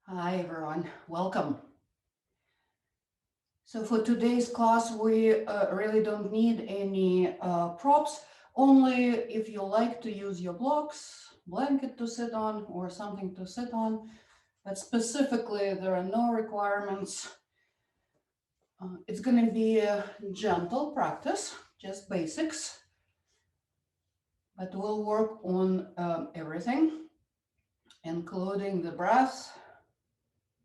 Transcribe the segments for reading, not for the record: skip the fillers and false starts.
Hi everyone, welcome. So for today's class, we really don't need any props, only if you like to use your blocks, blanket to sit on or something to sit on, but specifically there are no requirements. It's going to be a gentle practice, just basics, but we'll work on everything, including the breath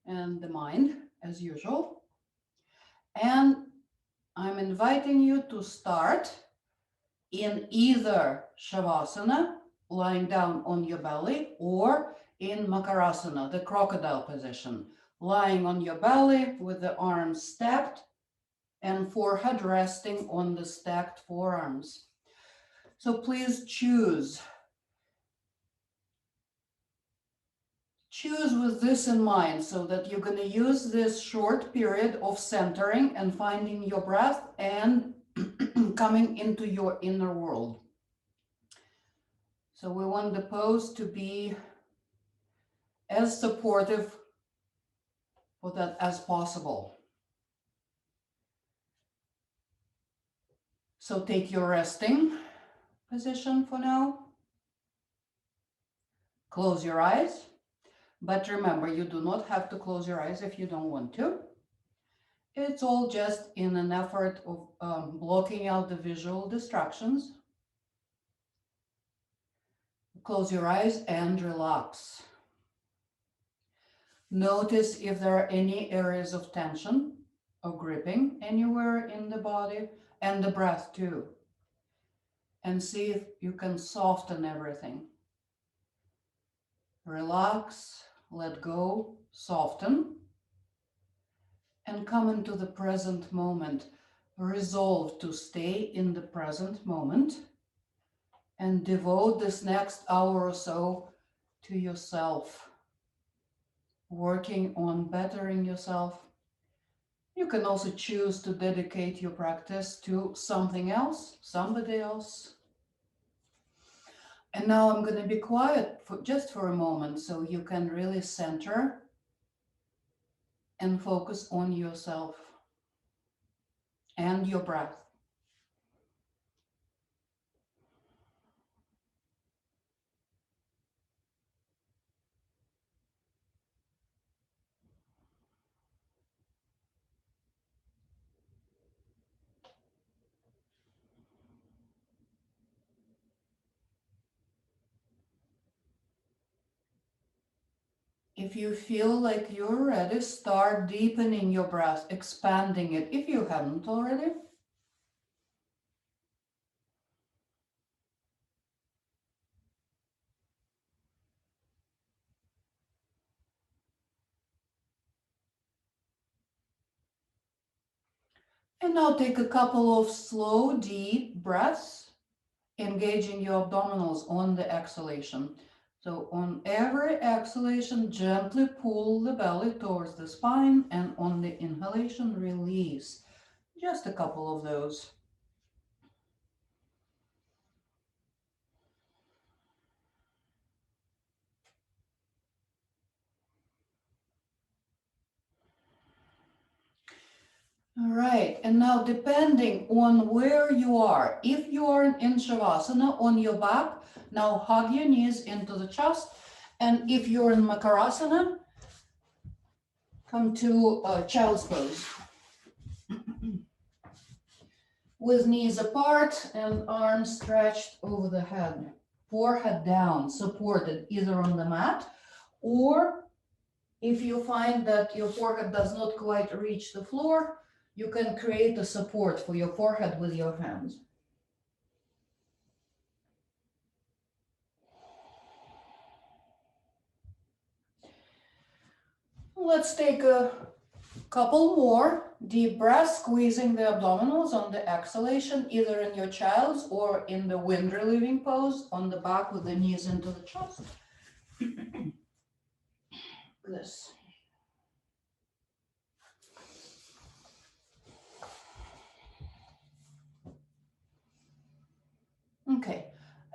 and the mind as usual. And I'm inviting you to start in either Shavasana, lying down on your belly, or in Makarasana, the crocodile position, lying on your belly with the arms stacked and forehead resting on the stacked forearms. So please choose. Choose with this in mind so that you're going to use this short period of centering and finding your breath and coming into your inner world. So we want the pose to be as supportive for that as possible. So take your resting position for now. Close your eyes. But remember, you do not have to close your eyes if you don't want to. It's all just in an effort of blocking out the visual distractions. Close your eyes and relax. Notice if there are any areas of tension or gripping anywhere in the body, and the breath too. And see if you can soften everything. Relax, let go, soften, and come into the present moment. Resolve to stay in the present moment and devote this next hour or so to yourself, working on bettering yourself. You can also choose to dedicate your practice to something else, somebody else. And now I'm going to be quiet just for a moment so you can really center and focus on yourself and your breath. If you feel like you're ready, start deepening your breath, expanding it if you haven't already. And now take a couple of slow, deep breaths, engaging your abdominals on the exhalation. So on every exhalation, gently pull the belly towards the spine, and on the inhalation, release. Just a couple of those. All right, and now depending on where you are, if you are in Shavasana on your back, now hug your knees into the chest. And if you're in Makarasana, come to child's pose. With knees apart and arms stretched over the head. Forehead down, supported either on the mat, or if you find that your forehead does not quite reach the floor, you can create a support for your forehead with your hands. Let's take a couple more deep breaths, squeezing the abdominals on the exhalation, either in your child's or in the wind relieving pose on the back with the knees into the chest. This. Okay,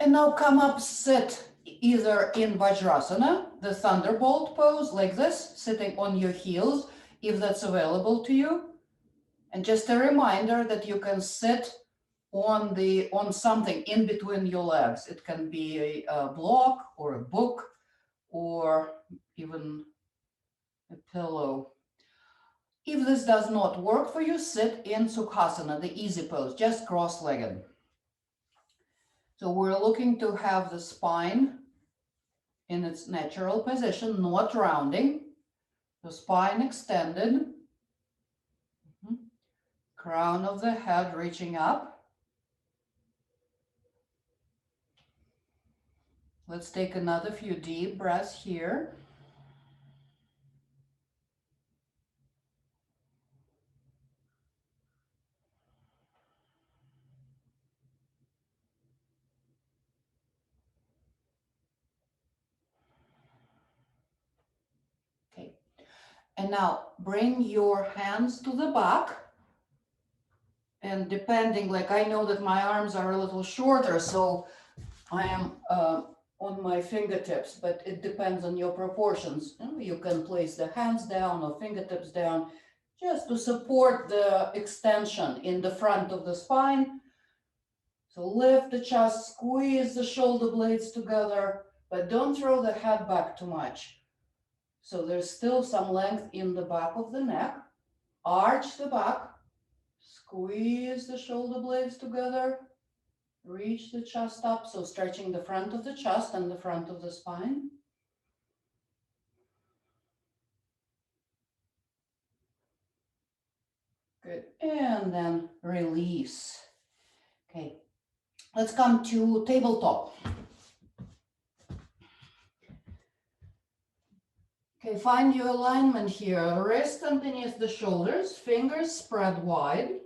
and now come up, sit either in Vajrasana, the thunderbolt pose like this, sitting on your heels, if that's available to you. And just a reminder that you can sit on something in between your legs. It can be a block or a book or even a pillow. If this does not work for you, sit in Sukhasana, the easy pose, just cross-legged. So we're looking to have the spine in its natural position, not rounding. The spine extended. Crown of the head reaching up. Let's take another few deep breaths here. Okay. And now bring your hands to the back. And depending, like I know that my arms are a little shorter, so I am on my fingertips, but it depends on your proportions. You can place the hands down or fingertips down just to support the extension in the front of the spine. So lift the chest, squeeze the shoulder blades together, but don't throw the head back too much. So there's still some length in the back of the neck. Arch the back, squeeze the shoulder blades together, reach the chest up, so stretching the front of the chest and the front of the spine. Good, and then release. Okay, let's come to tabletop. Okay, find your alignment here. Wrist underneath the shoulders, fingers spread wide.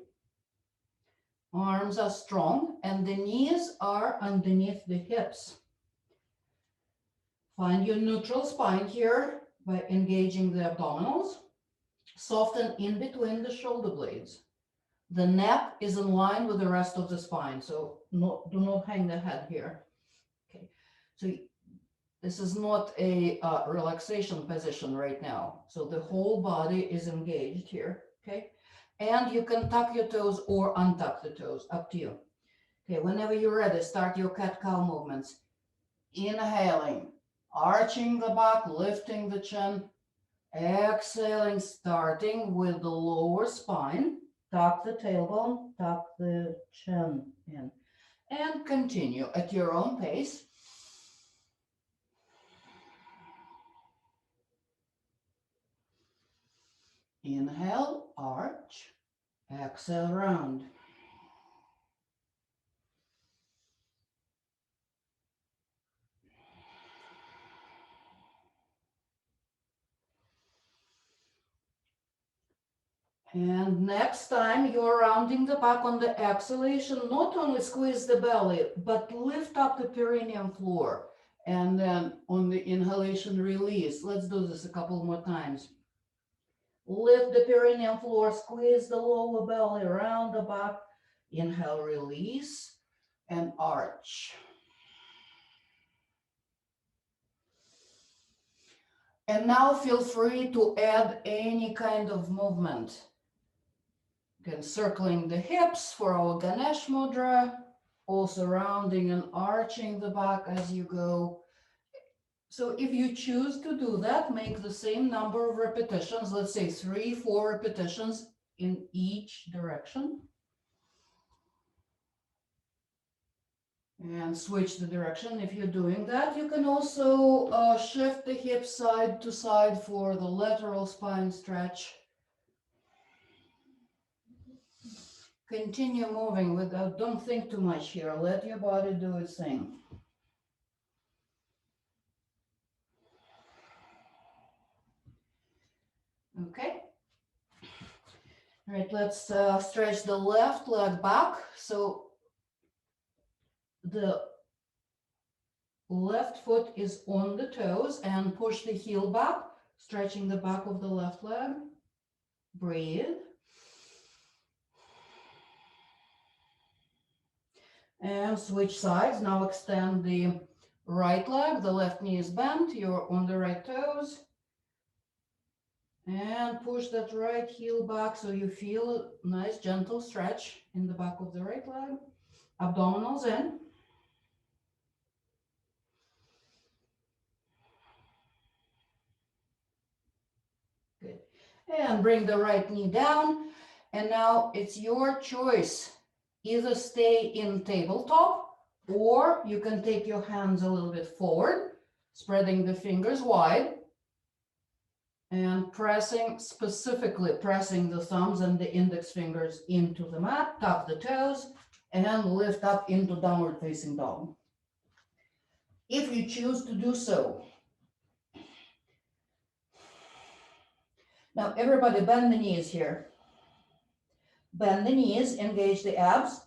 Arms are strong and the knees are underneath the hips. Find your neutral spine here by engaging the abdominals. Soften in between the shoulder blades. The neck is in line with the rest of the spine, so do not hang the head here. Okay, so this is not a relaxation position right now. So the whole body is engaged here, okay? And you can tuck your toes or untuck the toes, up to you. Okay, whenever you're ready, start your cat-cow movements. Inhaling, arching the back, lifting the chin. Exhaling, starting with the lower spine. Tuck the tailbone, tuck the chin in. And continue at your own pace. Inhale, arch. Exhale, round. And next time you're rounding the back on the exhalation, not only squeeze the belly, but lift up the perineum floor. And then on the inhalation, release. Let's do this a couple more times. Lift the perineum floor, squeeze the lower belly around the back. Inhale, release, and arch. And now feel free to add any kind of movement. Again, circling the hips for our Ganesh Mudra, also rounding and arching the back as you go. So if you choose to do that, make the same number of repetitions, let's say 3-4 repetitions in each direction. And switch the direction. If you're doing that, you can also shift the hips side to side for the lateral spine stretch. Continue moving without, don't think too much here. Let your body do its thing. Okay. All right, let's stretch the left leg back. So the left foot is on the toes and push the heel back, stretching the back of the left leg. Breathe. And switch sides. Now extend the right leg, the left knee is bent, you're on the right toes. And push that right heel back so you feel a nice gentle stretch in the back of the right leg. Abdominals in. Good. And bring the right knee down. And now it's your choice. Either stay in tabletop, or you can take your hands a little bit forward, spreading the fingers wide, and specifically pressing the thumbs and the index fingers into the mat, tuck the toes, and lift up into downward facing dog. If you choose to do so. Now everybody bend the knees here. Bend the knees, engage the abs.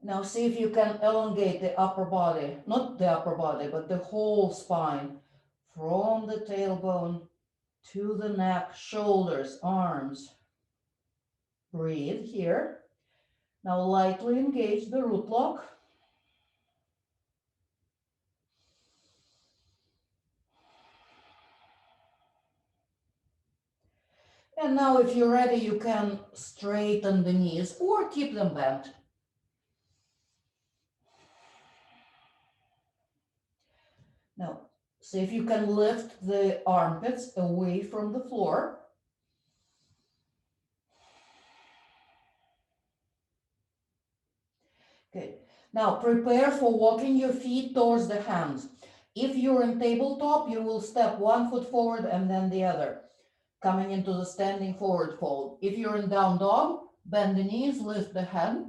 Now see if you can elongate the upper body, not the upper body, but the whole spine, from the tailbone to the neck, shoulders, arms. Breathe here. Now lightly engage the root lock. And now if you're ready, you can straighten the knees or keep them bent. Now, see if you can lift the armpits away from the floor. Good. Now prepare for walking your feet towards the hands. If you're in tabletop, you will step one foot forward and then the other, coming into the standing forward fold. If you're in down dog, bend the knees, lift the head,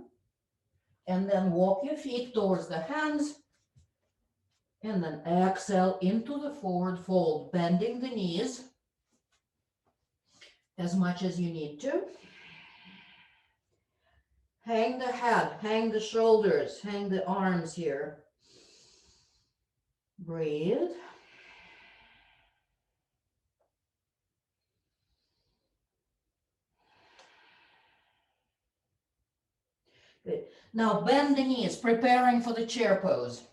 and then walk your feet towards the hands. And then exhale into the forward fold, bending the knees as much as you need to. Hang the head, hang the shoulders, hang the arms here. Breathe. Good. Now bend the knees, preparing for the chair pose.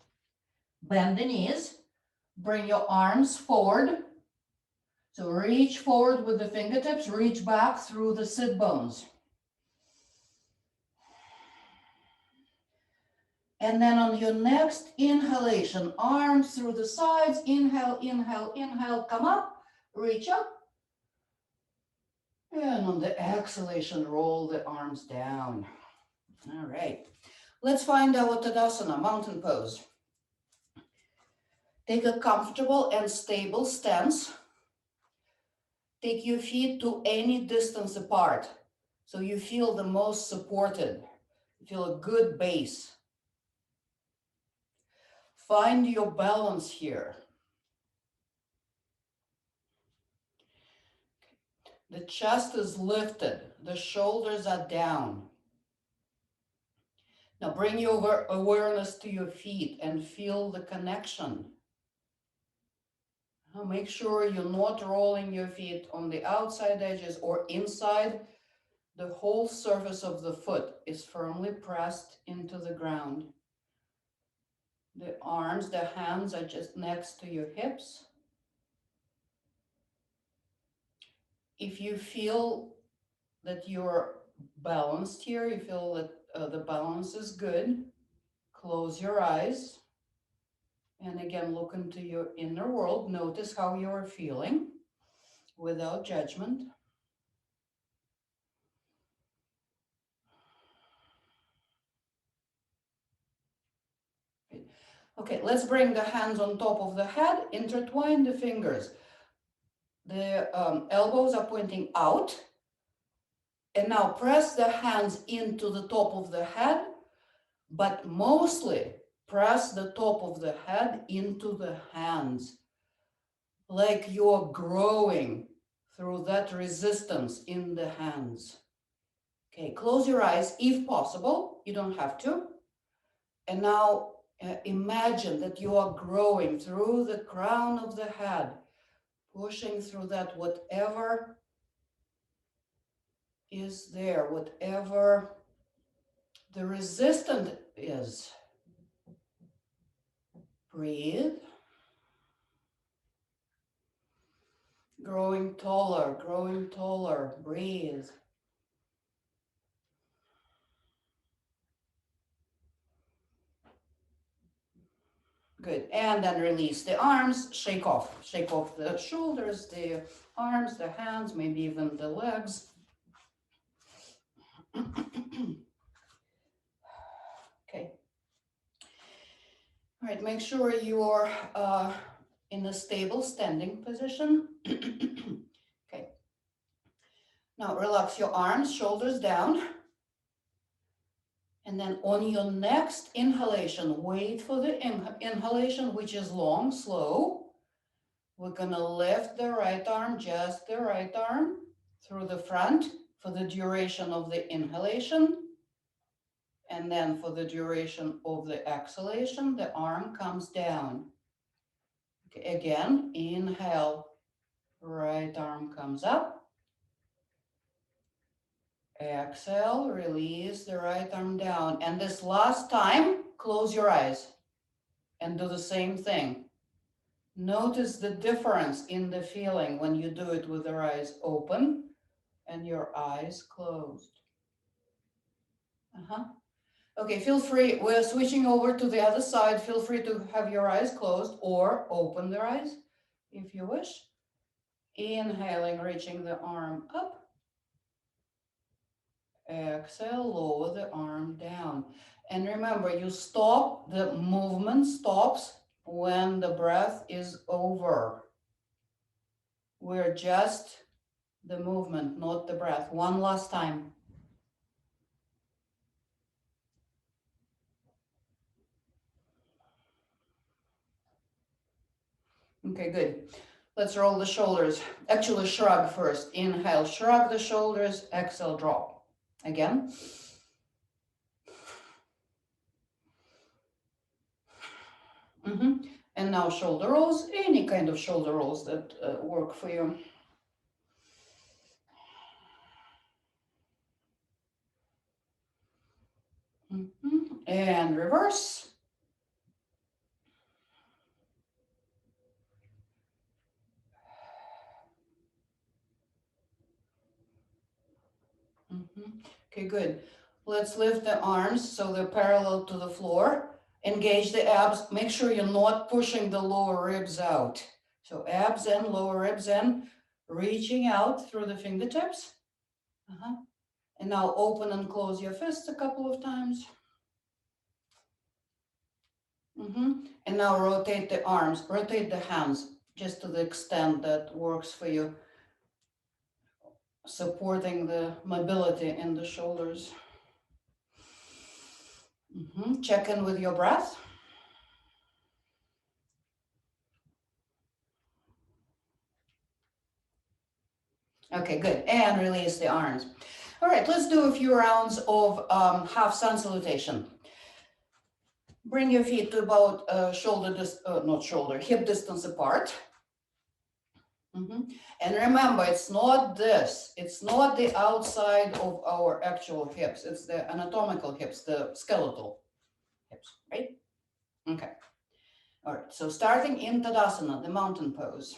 Bend the knees, bring your arms forward. So reach forward with the fingertips, reach back through the sit bones. And then on your next inhalation, arms through the sides, inhale, inhale, inhale, come up, reach up. And on the exhalation, roll the arms down. All right, let's find our Tadasana, mountain pose. Take a comfortable and stable stance. Take your feet to any distance apart so you feel the most supported. You feel a good base. Find your balance here. The chest is lifted, the shoulders are down. Now bring your awareness to your feet and feel the connection. Now make sure you're not rolling your feet on the outside edges or inside. The whole surface of the foot is firmly pressed into the ground. The arms, the hands are just next to your hips. If you feel that you're balanced here, you feel that the balance is good, close your eyes. And again, look into your inner world. Notice how you are feeling without judgment. Okay, let's bring the hands on top of the head, intertwine the fingers. The elbows are pointing out. And now press the hands into the top of the head, but mostly press the top of the head into the hands, like you're growing through that resistance in the hands. Okay, close your eyes if possible. You don't have to. And now imagine that you are growing through the crown of the head, pushing through that whatever is there, whatever the resistance is. Breathe. Growing taller, growing taller. Breathe. Good. And then release the arms, shake off. Shake off the shoulders, the arms, the hands, maybe even the legs. Okay. All right, make sure you're in a stable standing position. Okay. Now relax your arms, shoulders down. And then on your next inhalation, wait for the inhalation, which is long, slow. We're gonna lift the right arm, just the right arm, through the front for the duration of the inhalation. And then for the duration of the exhalation, the arm comes down. Okay, again, inhale, right arm comes up. Exhale, release the right arm down. And this last time, close your eyes and do the same thing. Notice the difference in the feeling when you do it with your eyes open and your eyes closed. Okay, feel free, we're switching over to the other side. Feel free to have your eyes closed or open their eyes if you wish. Inhaling, reaching the arm up. Exhale, lower the arm down. And remember, you stop, the movement stops when the breath is over. We're just the movement, not the breath. One last time. Okay, good. Let's roll the shoulders. Actually, shrug first. Inhale, shrug the shoulders. Exhale, drop. Again. And now shoulder rolls, any kind of shoulder rolls that work for you. And reverse. Okay, good. Let's lift the arms so they're parallel to the floor. Engage the abs. Make sure you're not pushing the lower ribs out. So abs in, lower ribs in, reaching out through the fingertips. And now open and close your fists a couple of times. And now rotate the arms, rotate the hands, just to the extent that works for you, supporting the mobility in the shoulders. Check in with your breath. Okay, good. And release the arms. All right, let's do a few rounds of half sun salutation. Bring your feet to about hip distance apart. And remember, it's not this. It's not the outside of our actual hips. It's the anatomical hips, the skeletal hips, right? Okay. All right, so starting in Tadasana, the mountain pose.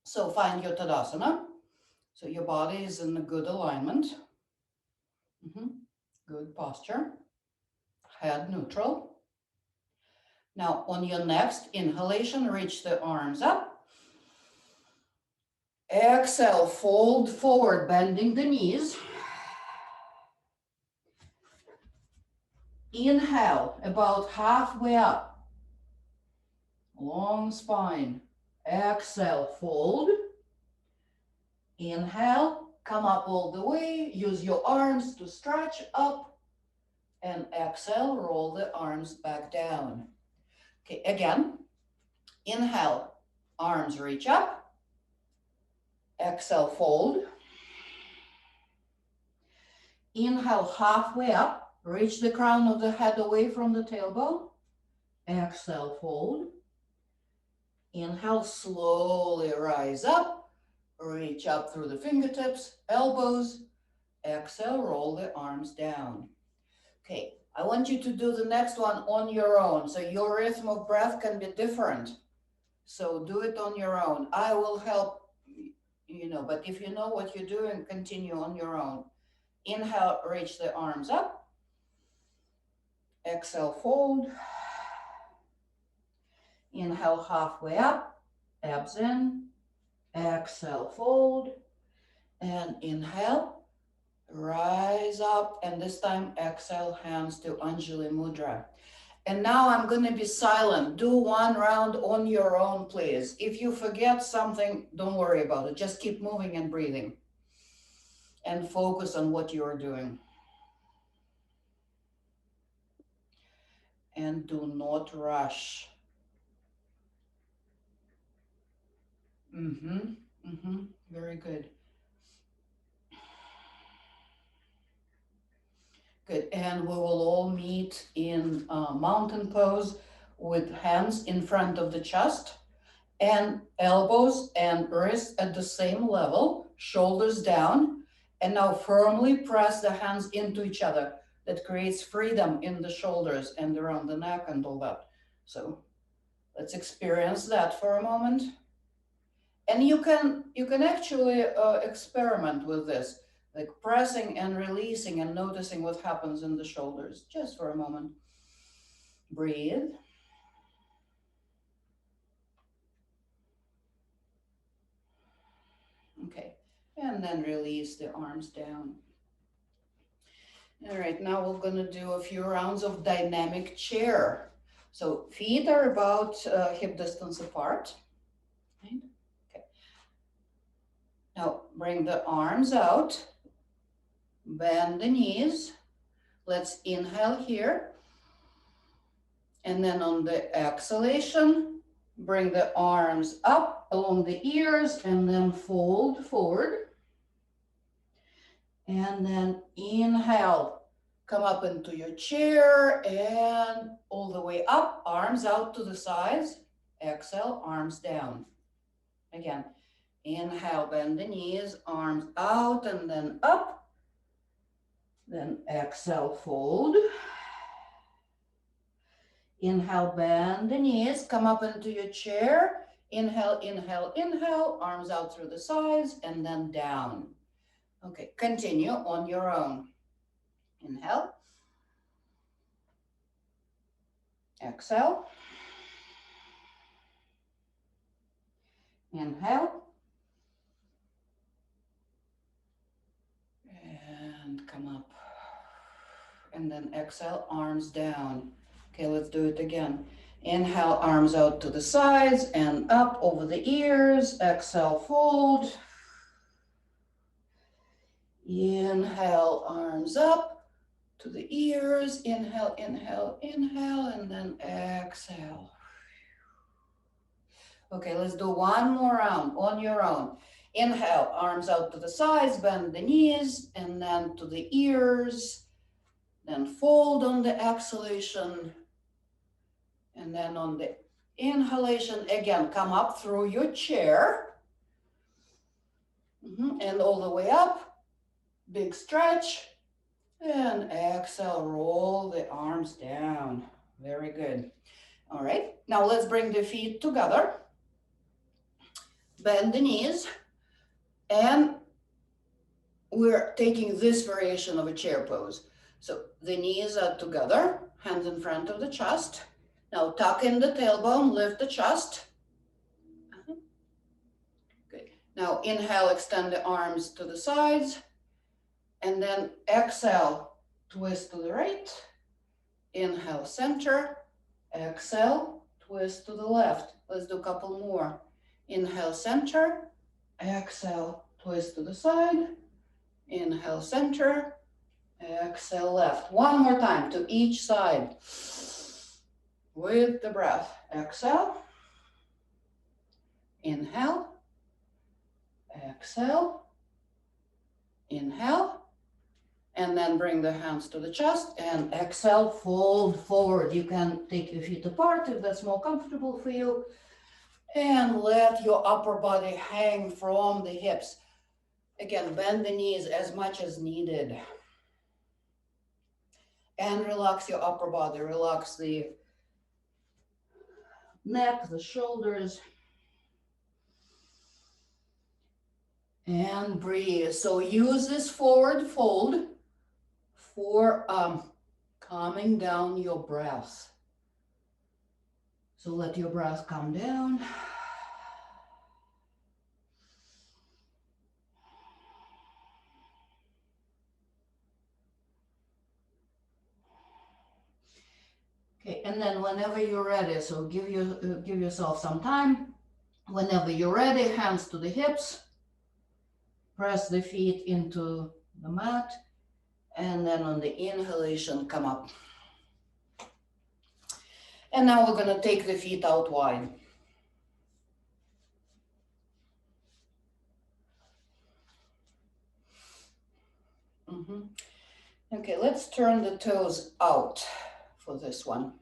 So find your Tadasana. So your body is in a good alignment. Good posture. Head neutral. Now on your next inhalation, reach the arms up. Exhale, fold forward, bending the knees. Inhale, about halfway up. Long spine. Exhale, fold. Inhale, come up all the way. Use your arms to stretch up. And exhale, roll the arms back down. Okay, again. Inhale, arms reach up. Exhale, fold. Inhale, halfway up. Reach the crown of the head away from the tailbone. Exhale, fold. Inhale, slowly rise up. Reach up through the fingertips, elbows. Exhale, roll the arms down. Okay, I want you to do the next one on your own. So your rhythm of breath can be different. So do it on your own. I will help, but if you know what you're doing, continue on your own. Inhale, reach the arms up. Exhale, fold. Inhale, halfway up, abs in. Exhale, fold. And inhale, rise up. And this time, exhale, hands to Anjali Mudra. And now I'm going to be silent. Do one round on your own, please. If you forget something, don't worry about it. Just keep moving and breathing. And focus on what you're doing. And do not rush. Very good. Good. And we will all meet in mountain pose with hands in front of the chest and elbows and wrists at the same level, shoulders down. And now firmly press the hands into each other. That creates freedom in the shoulders and around the neck and all that. So let's experience that for a moment. And you can actually experiment with this, like pressing and releasing and noticing what happens in the shoulders, just for a moment. Breathe. Okay, and then release the arms down. All right, now we're gonna do a few rounds of dynamic chair. So feet are about hip distance apart. Right? Okay. Now bring the arms out, bend the knees. Let's inhale here. And then on the exhalation, bring the arms up along the ears and then fold forward. And then inhale, come up into your chair and all the way up, arms out to the sides. Exhale, arms down. Again, inhale, bend the knees, arms out and then up. Then exhale, fold. Inhale, bend the knees, come up into your chair. Inhale, inhale, inhale, arms out through the sides and then down. Okay, continue on your own. Inhale. Exhale. Inhale. And come up. And then exhale, arms down. Okay, let's do it again. Inhale, arms out to the sides and up over the ears. Exhale, fold. Inhale, arms up to the ears. Inhale, inhale, inhale, and then exhale. Okay, let's do one more round on your own. Inhale, arms out to the sides, bend the knees, and then to the ears. Then fold on the exhalation. And then on the inhalation, again, come up through your chair. And all the way up. Big stretch. And exhale, roll the arms down. Very good. All right, now let's bring the feet together. Bend the knees. And we're taking this variation of a chair pose. So the knees are together, hands in front of the chest. Now tuck in the tailbone, lift the chest. Good. Now inhale, extend the arms to the sides. And then exhale, twist to the right. Inhale, center. Exhale, twist to the left. Let's do a couple more. Inhale, center. Exhale, twist to the side. Inhale, center. Exhale, left. One more time to each side. With the breath. Exhale. Inhale. Exhale. Inhale. And then bring the hands to the chest and exhale, fold forward. You can take your feet apart if that's more comfortable for you. And let your upper body hang from the hips. Again, bend the knees as much as needed. And relax your upper body. Relax the neck, the shoulders. And breathe. So use this forward fold for calming down your breath. So let your breath come down. Okay, and then whenever you're ready, so give yourself some time. Whenever you're ready, hands to the hips. Press the feet into the mat. And then on the inhalation, come up. And now we're gonna take the feet out wide. Okay, let's turn the toes out for this one.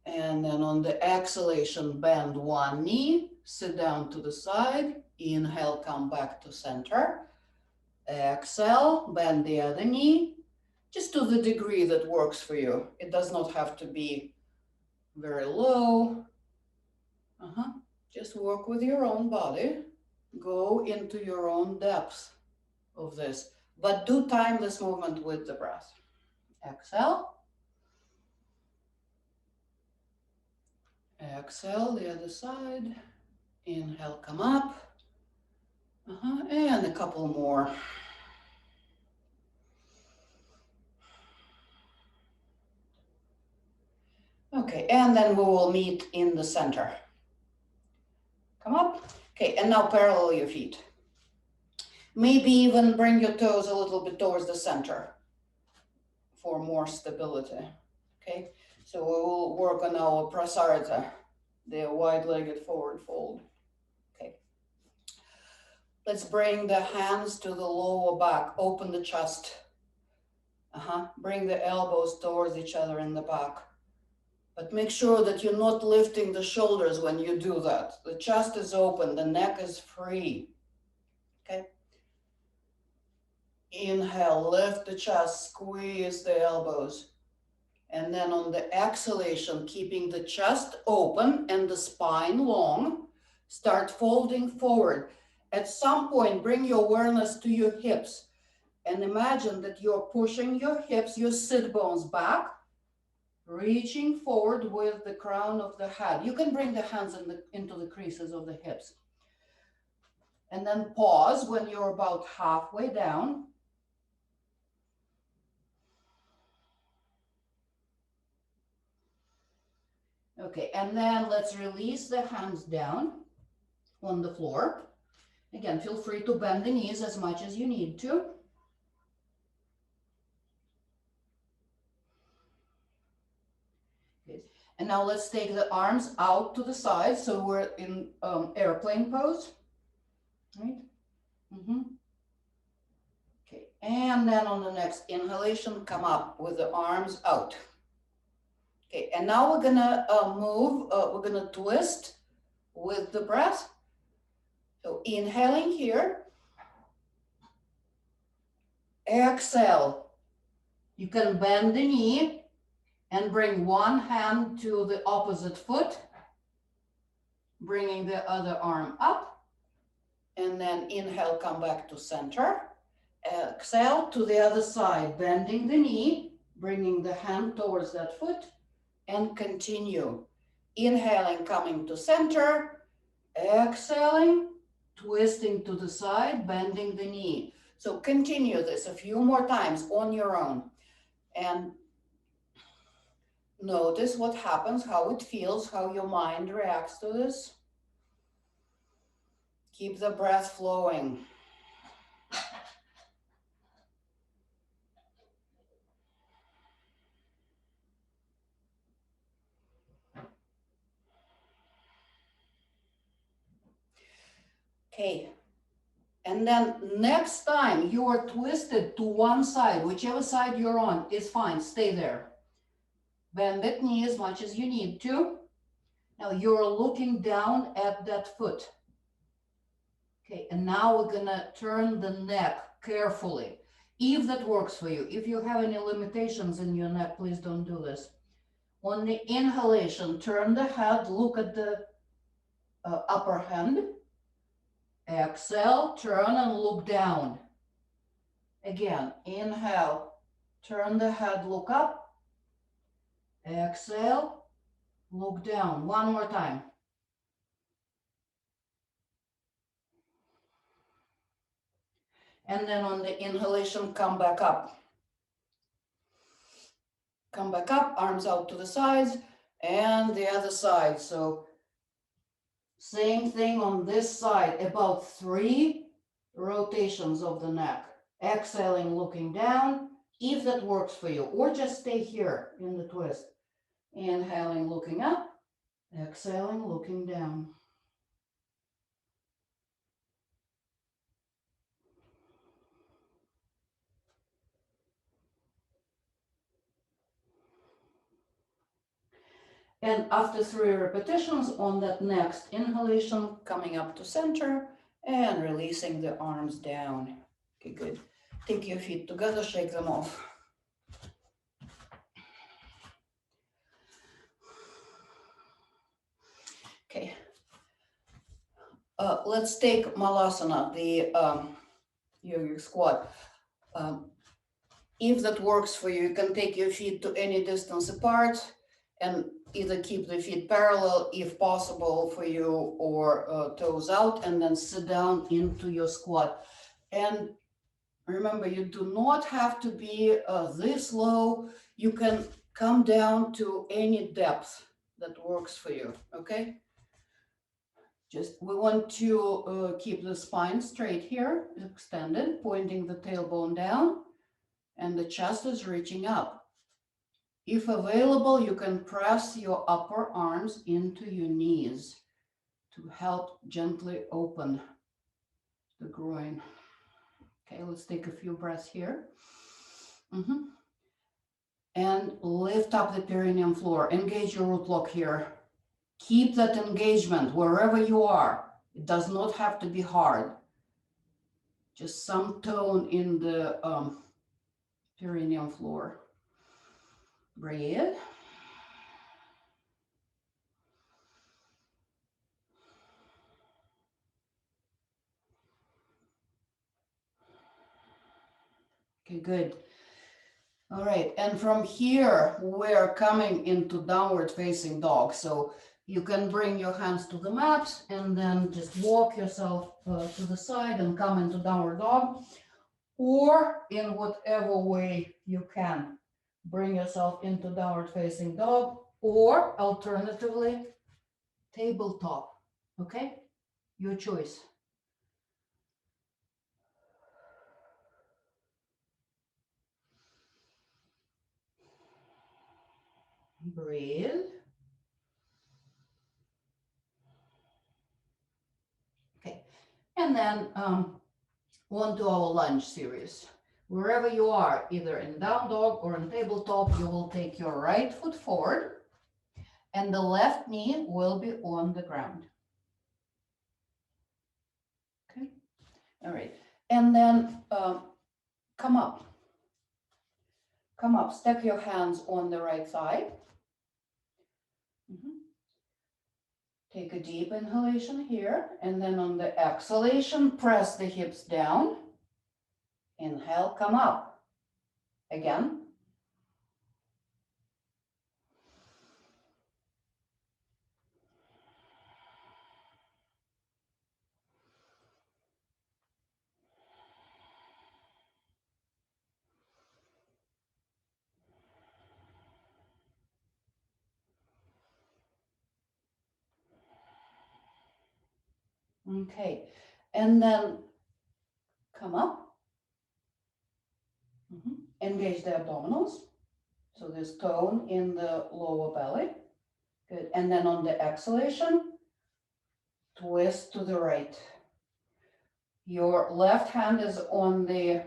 And then on the exhalation, bend one knee, sit down to the side, inhale, come back to center. Exhale, bend the other knee, just to the degree that works for you. It does not have to be very low. Just work with your own body. Go into your own depth of this, but do time this movement with the breath. Exhale. Exhale, the other side. Inhale, come up. And a couple more. Okay, and then we will meet in the center. Come up. Okay, and now parallel your feet. Maybe even bring your toes a little bit towards the center for more stability. Okay, so we will work on our prasarita, the wide-legged forward fold. Okay, let's bring the hands to the lower back, open the chest. Bring the elbows towards each other in the back. But make sure that you're not lifting the shoulders when you do that. The chest is open, the neck is free. Okay. Inhale, lift the chest, squeeze the elbows. And then on the exhalation, keeping the chest open and the spine long, start folding forward. At some point, bring your awareness to your hips and imagine that you're pushing your hips, your sit bones back, reaching forward with the crown of the head. You can bring the hands into the creases of the hips. And then pause when you're about halfway down. Okay, and then let's release the hands down on the floor. Again, feel free to bend the knees as much as you need to. Okay. And now let's take the arms out to the side, so we're in airplane pose. Right? Okay, and then on the next inhalation, come up with the arms out. Okay, and now we're gonna we're gonna twist with the breath. So inhaling here, exhale. You can bend the knee and bring one hand to the opposite foot, bringing the other arm up, and then inhale, come back to center. Exhale to the other side, bending the knee, bringing the hand towards that foot, and continue. Inhaling, coming to center, exhaling, twisting to the side, bending the knee. So continue this a few more times on your own. And notice what happens, how it feels, how your mind reacts to this. Keep the breath flowing. Okay, and then next time you are twisted to one side, whichever side you're on is fine, stay there. Bend that knee as much as you need to. Now you're looking down at that foot. Okay, and now we're gonna turn the neck carefully. if that works for you. If you have any limitations in your neck, please don't do this. On the inhalation, turn the head, look at the upper hand. Exhale, turn and look down. Again, inhale, turn the head, look up. Exhale, look down. One more time. And then on the inhalation, come back up. Come back up, arms out to the sides, and the other side. So same thing on this side, about 3 rotations of the neck. Exhaling, looking down, if that works for you, or just stay here in the twist. Inhaling, looking up, exhaling, looking down. And after 3 repetitions on that next inhalation, coming up to center and releasing the arms down. Okay, good. Take your feet together, shake them off. Okay. Let's take Malasana, the yogic squat. If that works for you, you can take your feet to any distance apart and either keep the feet parallel if possible for you, or toes out, and then sit down into your squat. And remember, you do not have to be this low. You can come down to any depth that works for you, okay? Just, we want to keep the spine straight here, extended, pointing the tailbone down, and the chest is reaching up. If available, you can press your upper arms into your knees to help gently open the groin. Okay, let's take a few breaths here. And lift up the perineum floor. Engage your root block here. Keep that engagement wherever you are. It does not have to be hard. Just some tone in the perineum floor. Breathe. Okay, good. All right, and from here, we're coming into downward facing dog. So you can bring your hands to the mat and then just walk yourself to the side and come into downward dog, or in whatever way you can. Bring yourself into downward facing dog, or alternatively, tabletop, okay? Your choice. Breathe. Okay, and then on to our lunge series. Wherever you are, either in down dog or in tabletop, you will take your right foot forward and the left knee will be on the ground. Okay, all right. And then come up. Come up, stack your hands on the right thigh. Take a deep inhalation here, and then on the exhalation, press the hips down. Inhale, come up. Again. Okay, and then come up. Engage the abdominals. So this tone in the lower belly. Good. And then on the exhalation, twist to the right. Your left hand is on the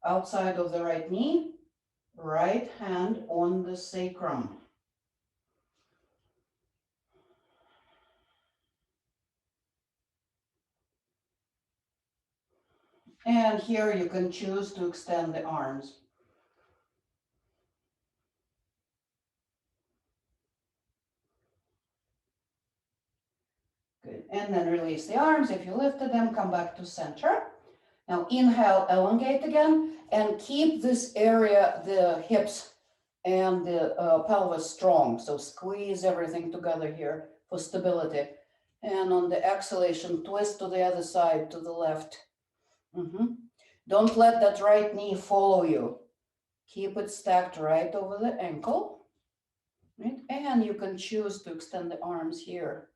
outside of the right knee, right hand on the sacrum. And here you can choose to extend the arms. Good. And then release the arms. If you lifted them, come back to center. Now inhale, elongate again, and keep this area, the hips and the pelvis strong. So squeeze everything together here for stability. And on the exhalation, twist to the other side, to the left. Don't let that right knee follow you. Keep it stacked right over the ankle. Right? And you can choose to extend the arms here.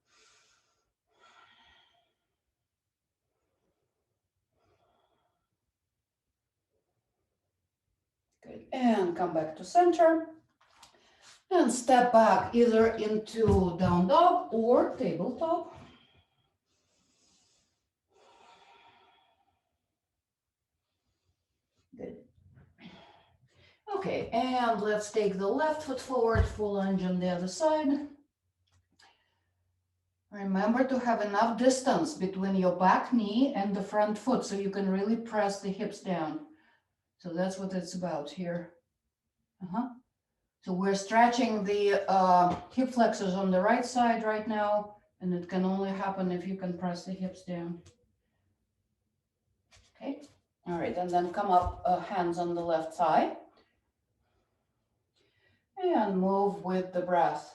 Good. And come back to center. And step back either into down dog or tabletop. Good. Okay, and let's take the left foot forward, full lunge on the other side. Remember to have enough distance between your back knee and the front foot so you can really press the hips down. So that's what it's about here. So we're stretching the hip flexors on the right side right now, and it can only happen if you can press the hips down. Okay, all right, and then come up, hands on the left thigh. And move with the breath.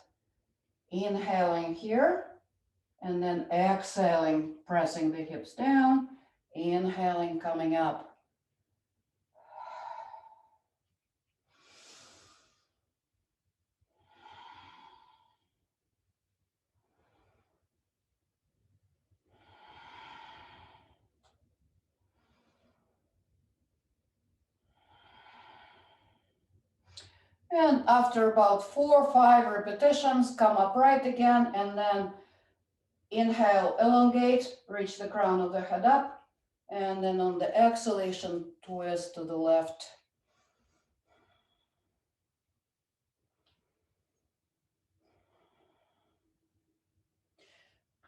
Inhaling here, and then exhaling, pressing the hips down. Inhaling, coming up. And after about 4 or 5 repetitions, come upright again, and then inhale, elongate, reach the crown of the head up, and then on the exhalation, twist to the left.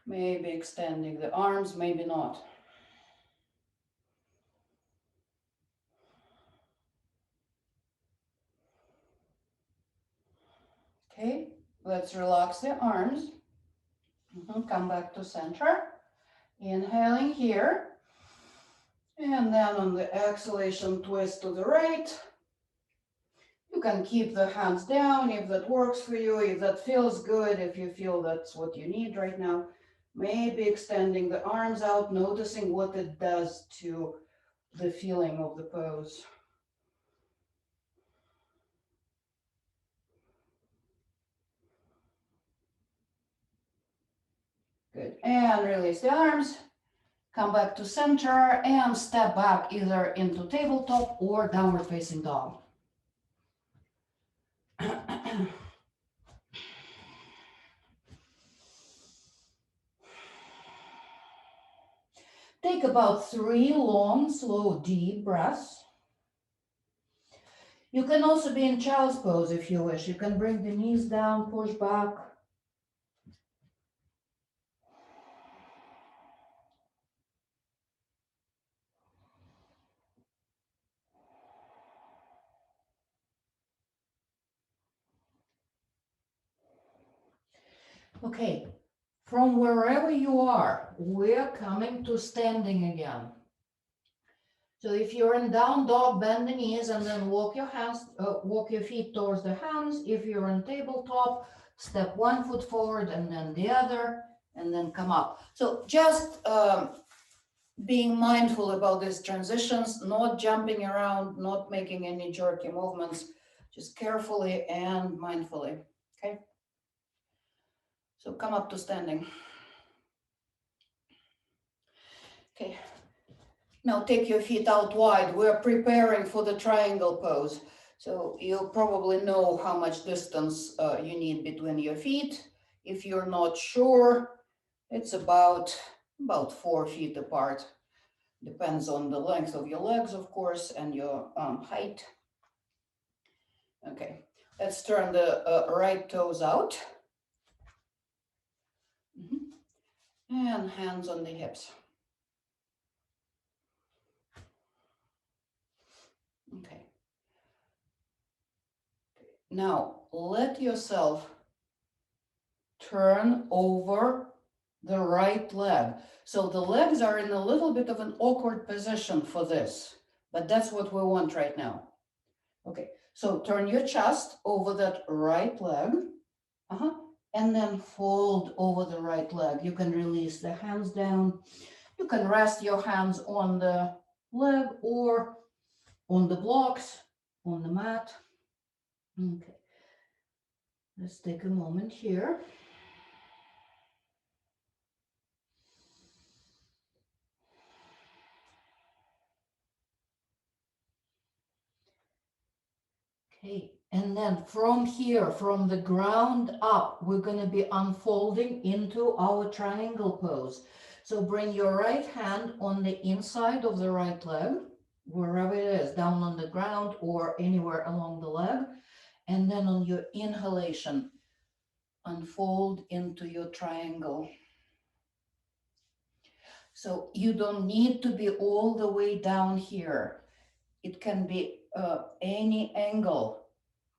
Maybe extending the arms, maybe not. Okay, let's relax the arms. Come back to center. Inhaling here. And then on the exhalation, twist to the right. You can keep the hands down if that works for you, if that feels good, if you feel that's what you need right now. Maybe extending the arms out, noticing what it does to the feeling of the pose. Good. And release the arms. Come back to center and step back either into tabletop or downward facing dog. Take about 3 long, slow, deep breaths. You can also be in child's pose if you wish. You can bring the knees down, push back. Okay, from wherever you are, we're coming to standing again. So if you're in down dog, bend the knees and then walk your feet towards the hands. If you're in tabletop, step 1 foot forward and then the other, and then come up. So just being mindful about these transitions, not jumping around, not making any jerky movements, just carefully and mindfully, okay? So come up to standing. Okay, now take your feet out wide. We're preparing for the triangle pose. So you probably know how much distance you need between your feet. If you're not sure, it's about 4 feet apart. Depends on the length of your legs, of course, and your height. Okay, let's turn the right toes out. And hands on the hips. Okay. Now let yourself turn over the right leg. So the legs are in a little bit of an awkward position for this, but that's what we want right now. Okay, so turn your chest over that right leg. And then fold over the right leg. You can release the hands down. You can rest your hands on the leg or on the blocks, on the mat. Okay, let's take a moment here. Okay, and then from here, from the ground up, we're going to be unfolding into our triangle pose. So bring your right hand on the inside of the right leg, wherever it is, down on the ground or anywhere along the leg. And then on your inhalation, unfold into your triangle. So you don't need to be all the way down here. It can be any angle.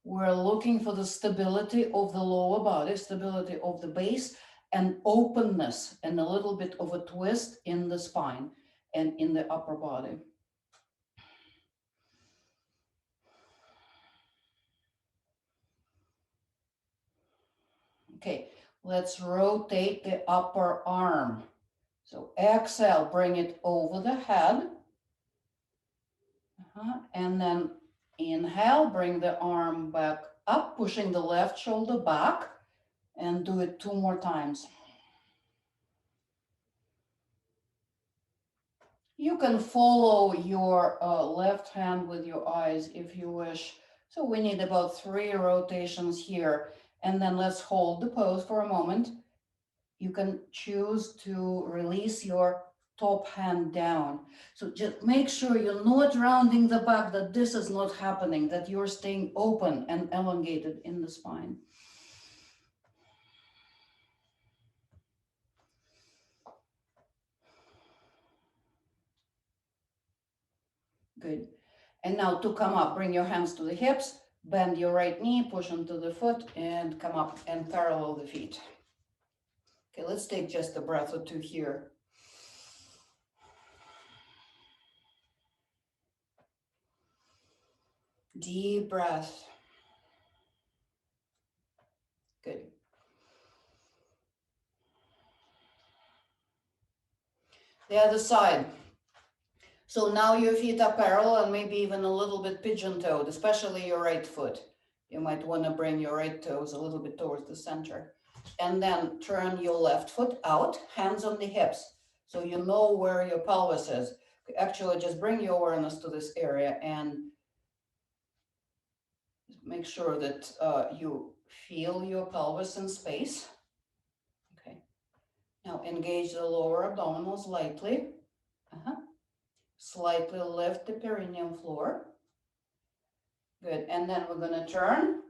We're looking for the stability of the lower body, stability of the base, and openness, and a little bit of a twist in the spine and in the upper body. Okay, let's rotate the upper arm. So exhale, bring it over the head. And then inhale, bring the arm back up, pushing the left shoulder back, and do it 2 more times. You can follow your left hand with your eyes if you wish. So we need about 3 rotations here. And then let's hold the pose for a moment. You can choose to release your top hand down. So just make sure you're not rounding the back, that this is not happening, that you're staying open and elongated in the spine. Good. And now to come up, bring your hands to the hips, bend your right knee, push into the foot, and come up and parallel the feet. Okay, let's take just a breath or two here. Deep breath. Good. The other side. So now your feet are parallel and maybe even a little bit pigeon-toed, especially your right foot. You might want to bring your right toes a little bit towards the center. And then turn your left foot out, hands on the hips, so you know where your pelvis is. Actually, just bring your awareness to this area and make sure that you feel your pelvis in space. Okay. Now engage the lower abdominals lightly. Slightly lift the perineum floor. Good. And then we're going to turn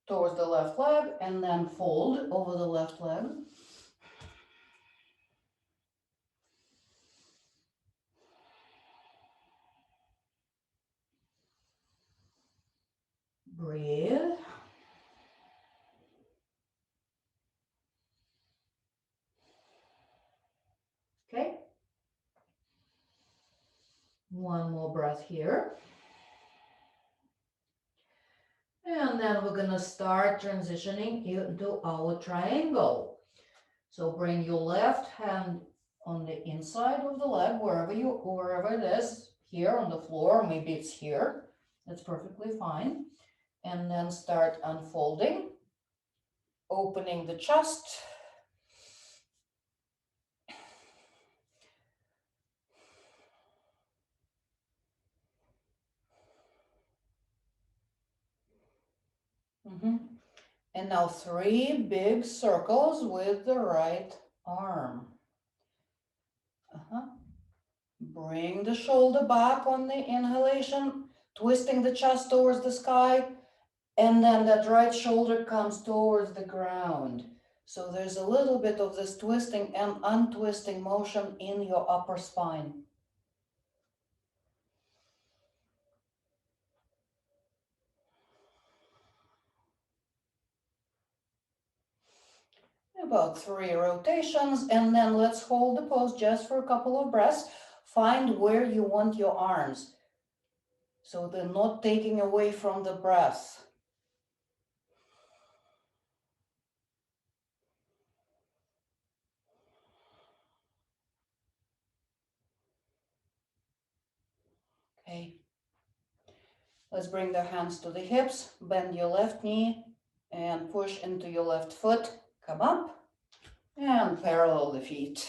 towards the left leg and then fold over the left leg. Breathe. Okay. One more breath here. And then we're going to start transitioning into our triangle. So bring your left hand on the inside of the leg, wherever it is, here on the floor, maybe it's here. That's perfectly fine. And then start unfolding, opening the chest. And now 3 big circles with the right arm. Bring the shoulder back on the inhalation, twisting the chest towards the sky, and then that right shoulder comes towards the ground. So there's a little bit of this twisting and untwisting motion in your upper spine. About 3 rotations, and then let's hold the pose just for a couple of breaths. Find where you want your arms, so they're not taking away from the breath. Okay. Let's bring the hands to the hips, bend your left knee, and push into your left foot. Come up, and parallel the feet.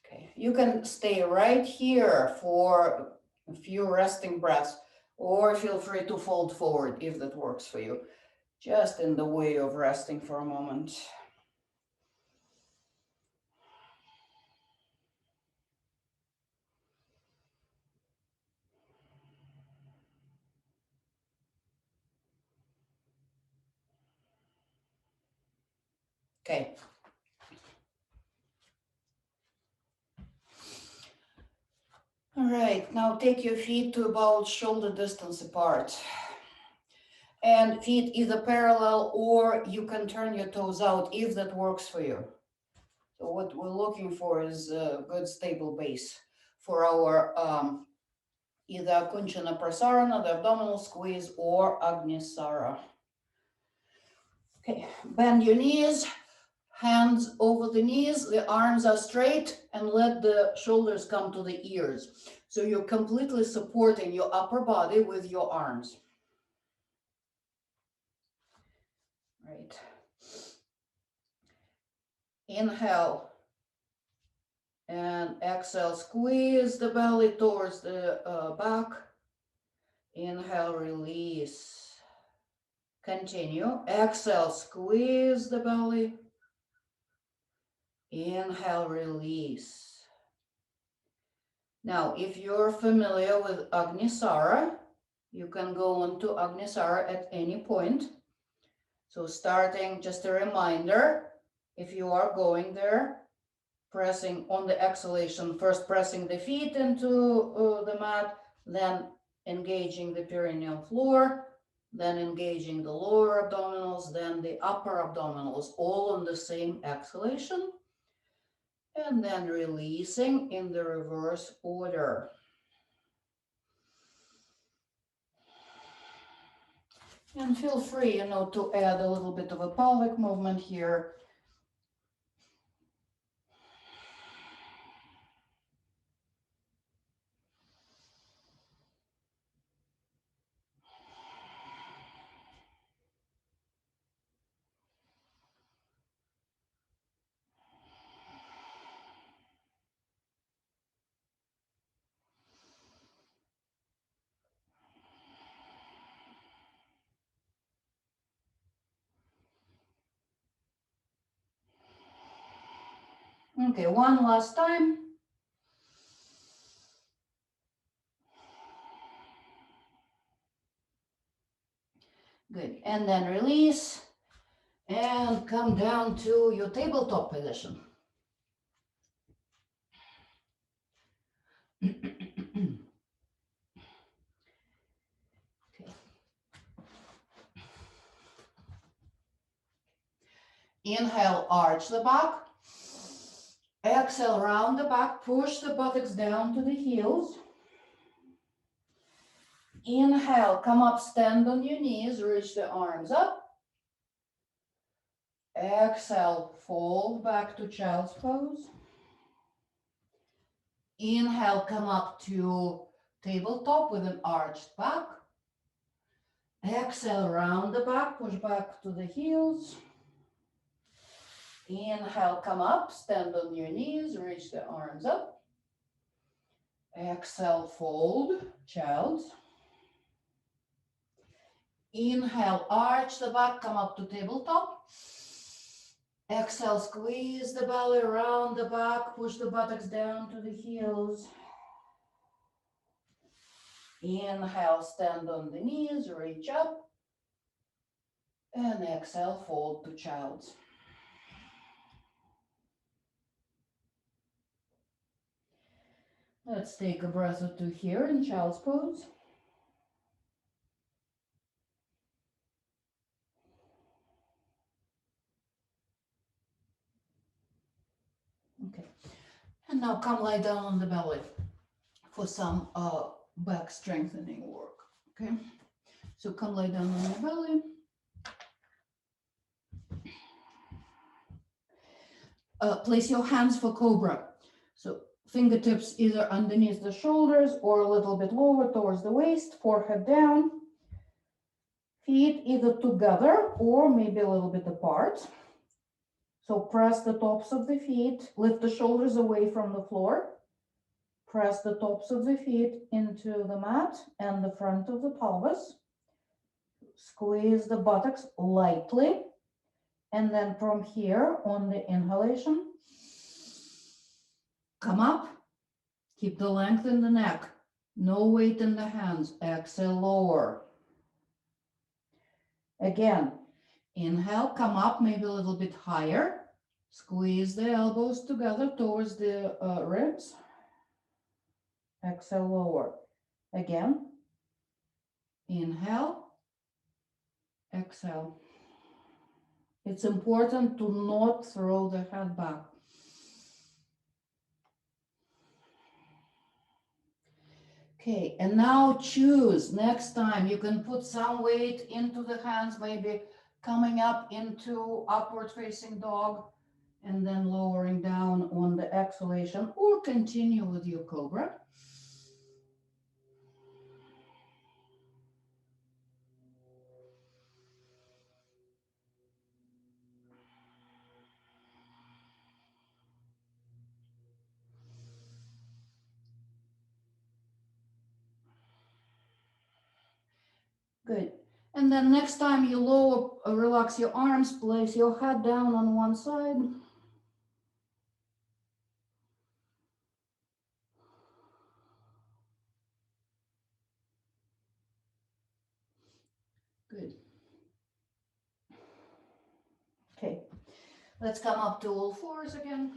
Okay, you can stay right here for a few resting breaths, or feel free to fold forward if that works for you. Just in the way of resting for a moment. Okay. All right, now take your feet to about shoulder distance apart. And feet either parallel, or you can turn your toes out if that works for you. So what we're looking for is a good stable base for our either Kunchana Prasarana, the abdominal squeeze, or Agnisara. Okay, bend your knees, hands over the knees, the arms are straight, and let the shoulders come to the ears. So you're completely supporting your upper body with your arms. Right. Inhale. And exhale, squeeze the belly towards the back. Inhale, release. Continue. Exhale, squeeze the belly. Inhale, release. Now, if you're familiar with Agnisara, you can go on to Agnisara at any point. So starting, just a reminder, if you are going there, pressing on the exhalation, first pressing the feet into the mat, then engaging the perineal floor, then engaging the lower abdominals, then the upper abdominals, all on the same exhalation, and then releasing in the reverse order. And feel free, to add a little bit of a pelvic movement here. Okay, one last time. Good, and then release, and come down to your tabletop position. Okay. Inhale, arch the back. Exhale, round the back, push the buttocks down to the heels. Inhale, come up, stand on your knees, reach the arms up. Exhale, fold back to child's pose. Inhale, come up to tabletop with an arched back. Exhale, round the back, push back to the heels. Inhale, come up, stand on your knees, reach the arms up. Exhale, fold, child's. Inhale, arch the back, come up to tabletop. Exhale, squeeze the belly around the back, push the buttocks down to the heels. Inhale, stand on the knees, reach up. And exhale, fold to child's. Let's take a breath or two here in child's pose. And now come lie down on the belly for some back strengthening work. Okay, so come lie down on your belly. Place your hands for Cobra. So fingertips either underneath the shoulders or a little bit lower towards the waist, forehead down. Feet either together or maybe a little bit apart. So press the tops of the feet, lift the shoulders away from the floor. Press the tops of the feet into the mat and the front of the pelvis. Squeeze the buttocks lightly. And then from here on the inhalation, come up. Keep the length in the neck. No weight in the hands. Exhale, lower. Again, inhale, come up, maybe a little bit higher. Squeeze the elbows together towards the ribs. Exhale, lower. Again, inhale, exhale. It's important to not throw the head back. Okay, and now choose. Next time you can put some weight into the hands, maybe coming up into upward facing dog and then lowering down on the exhalation, or continue with your Cobra. Good. And then next time you lower, relax your arms, place your head down on one side. Good. Okay, let's come up to all fours again.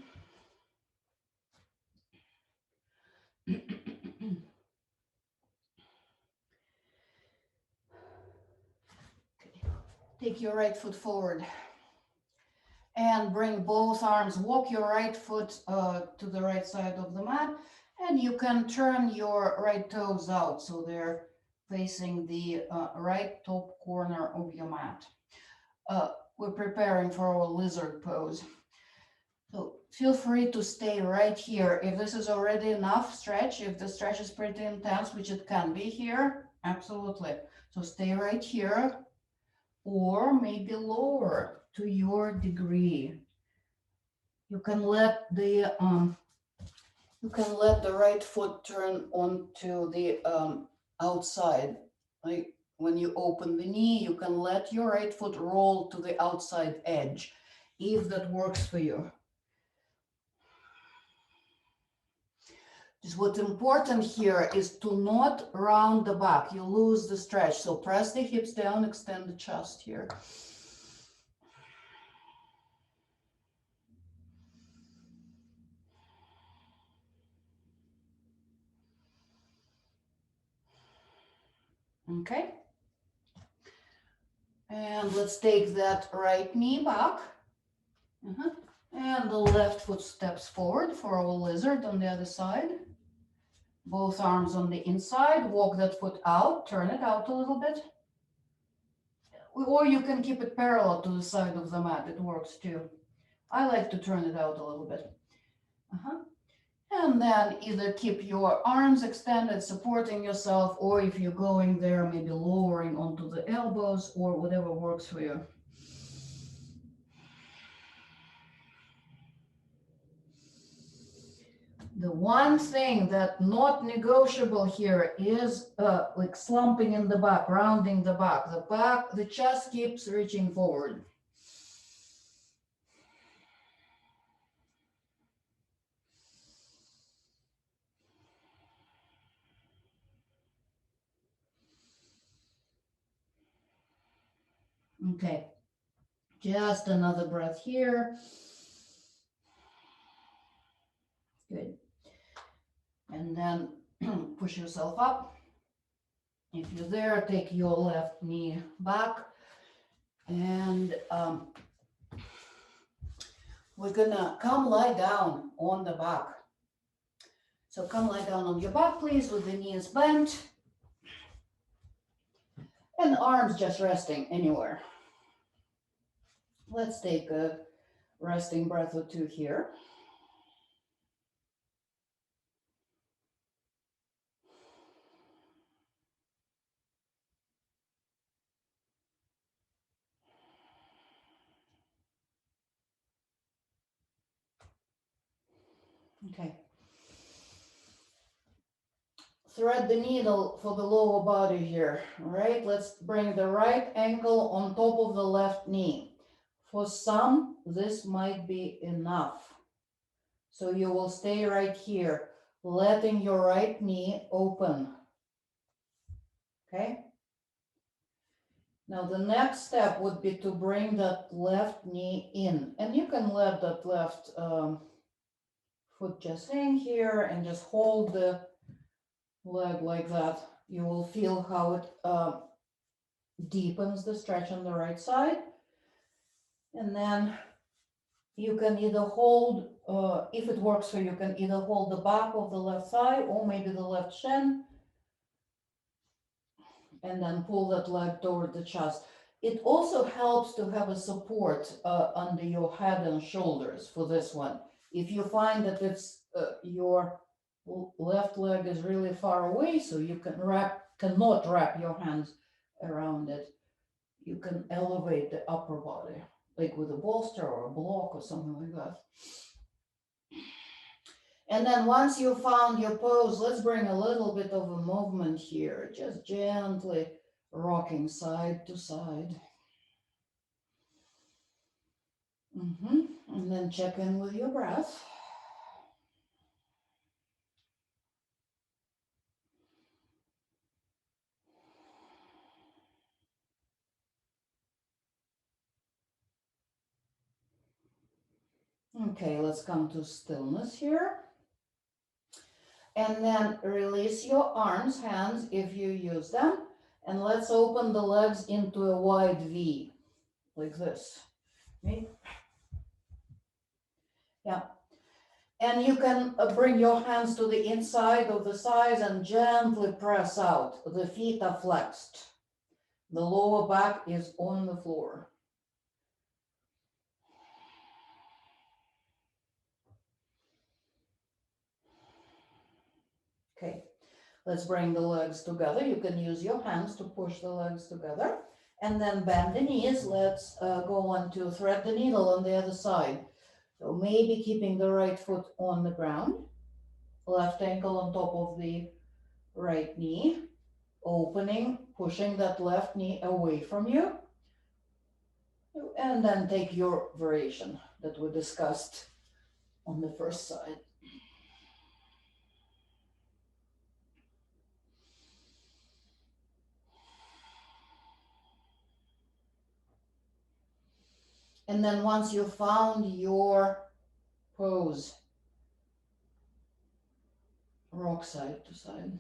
Take your right foot forward and bring both arms. Walk your right foot to the right side of the mat, and you can turn your right toes out so they're facing the right top corner of your mat. We're preparing for our lizard pose. So feel free to stay right here. If this is already enough stretch, if the stretch is pretty intense, which it can be here, absolutely. So stay right here, or maybe lower to your degree. You can let the right foot turn onto the outside. Like when you open the knee, you can let your right foot roll to the outside edge, if that works for you. Just what's important here is to not round the back. You lose the stretch. So press the hips down, extend the chest here. Okay. And let's take that right knee back. And the left foot steps forward for our lizard on the other side. Both arms on the inside. Walk that foot out, turn it out a little bit. Or you can keep it parallel to the side of the mat. It works too. I like to turn it out a little bit. And then either keep your arms extended, supporting yourself, or if you're going there, maybe lowering onto the elbows or whatever works for you. The one thing that not negotiable here is like slumping in the back, rounding the back. The chest keeps reaching forward. Okay, just another breath here. Good. And then push yourself up. If you're there, take your left knee back. And we're gonna come lie down on the back. So come lie down on your back, please, with the knees bent and arms just resting anywhere. Let's take a resting breath or two here. Okay. Thread the needle for the lower body here, all right? Let's bring the right ankle on top of the left knee. For some, this might be enough. So you will stay right here, letting your right knee open, okay? Now the next step would be to bring that left knee in, and you can let that left foot just hang here and just hold the leg like that. You will feel how it deepens the stretch on the right side. And then you can either hold, if it works for you, you can either hold the back of the left thigh or maybe the left shin, and then pull that leg toward the chest. It also helps to have a support under your head and shoulders for this one. If you find that it's your left leg is really far away, so you cannot wrap your hands around it, you can elevate the upper body, like with a bolster or a block or something like that. And then once you found your pose, let's bring a little bit of a movement here, just gently rocking side to side. And then check in with your breath. Okay, let's come to stillness here. And then release your arms, hands, if you use them. And let's open the legs into a wide V, like this. Okay? Yeah. And you can bring your hands to the inside of the thighs and gently press out. The feet are flexed. The lower back is on the floor. Okay, let's bring the legs together. You can use your hands to push the legs together. And then bend the knees. Let's go on to thread the needle on the other side. So maybe keeping the right foot on the ground, left ankle on top of the right knee, opening, pushing that left knee away from you. And then take your variation that we discussed on the first side. And then once you found your pose, rock side to side.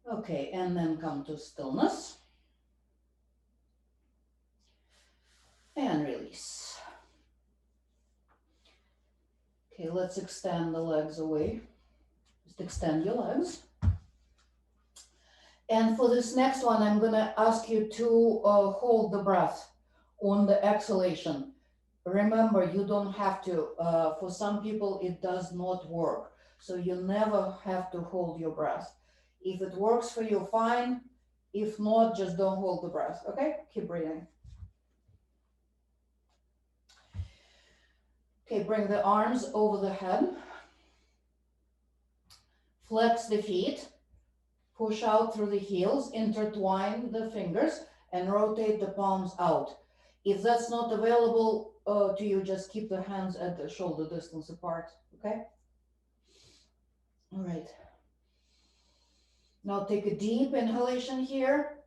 Okay, and then come to stillness. And release. Okay, let's extend the legs away. Just extend your legs. And for this next one, I'm gonna ask you to hold the breath on the exhalation. Remember, you don't have to. For some people, it does not work. So you never have to hold your breath. If it works for you, fine. If not, just don't hold the breath, okay? Keep breathing. Okay, bring the arms over the head. Flex the feet. Push out through the heels, intertwine the fingers, and rotate the palms out. If that's not available to you, just keep the hands at the shoulder distance apart, okay? All right. Now take a deep inhalation here,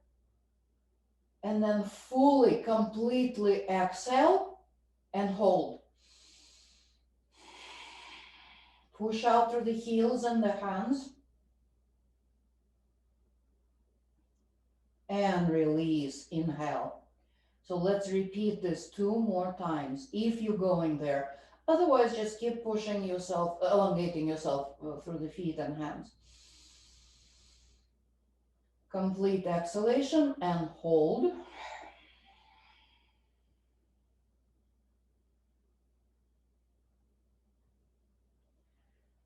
and then fully, completely exhale. and hold. Push out through the heels and the hands. And release, inhale. So let's repeat this 2 more times if you're going there. Otherwise, just keep pushing yourself, elongating yourself through the feet and hands. Complete exhalation and hold.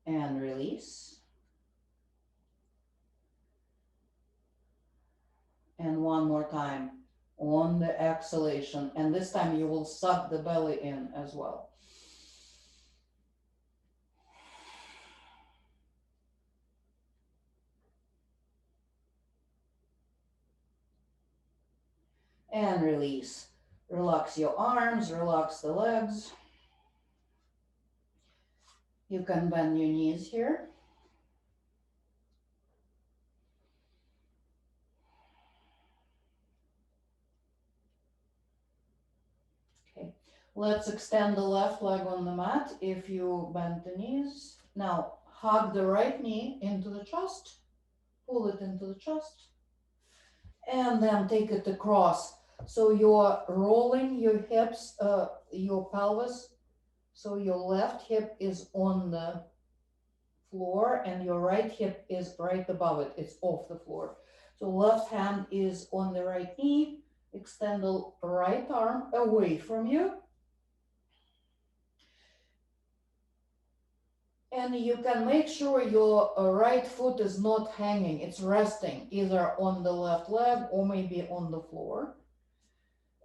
And release. And one more time on the exhalation. And this time you will suck the belly in as well. And release. Relax your arms, relax the legs. You can bend your knees here. Okay, let's extend the left leg on the mat if you bend the knees. Now, hug the right knee into the chest, pull it into the chest, and then take it across. So you're rolling your hips, your pelvis, so your left hip is on the floor and your right hip is right above it. It's off the floor. So left hand is on the right knee. Extend the right arm away from you. And you can make sure your right foot is not hanging. It's resting either on the left leg or maybe on the floor.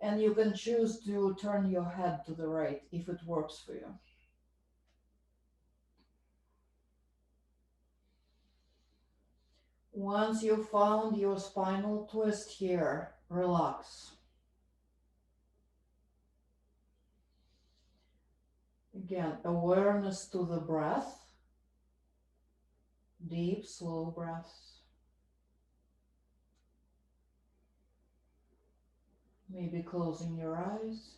And you can choose to turn your head to the right if it works for you. Once you found your spinal twist here, relax. Again, awareness to the breath. Deep, slow breaths. Maybe closing your eyes.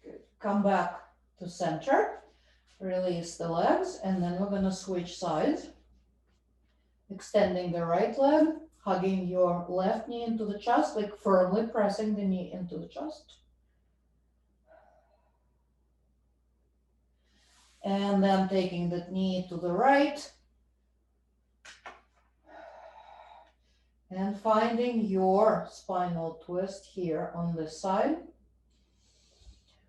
Good. Come back to center. Release the legs, and then we're going to switch sides. Extending the right leg, hugging your left knee into the chest, like firmly pressing the knee into the chest. And then taking the knee to the right. And finding your spinal twist here on this side.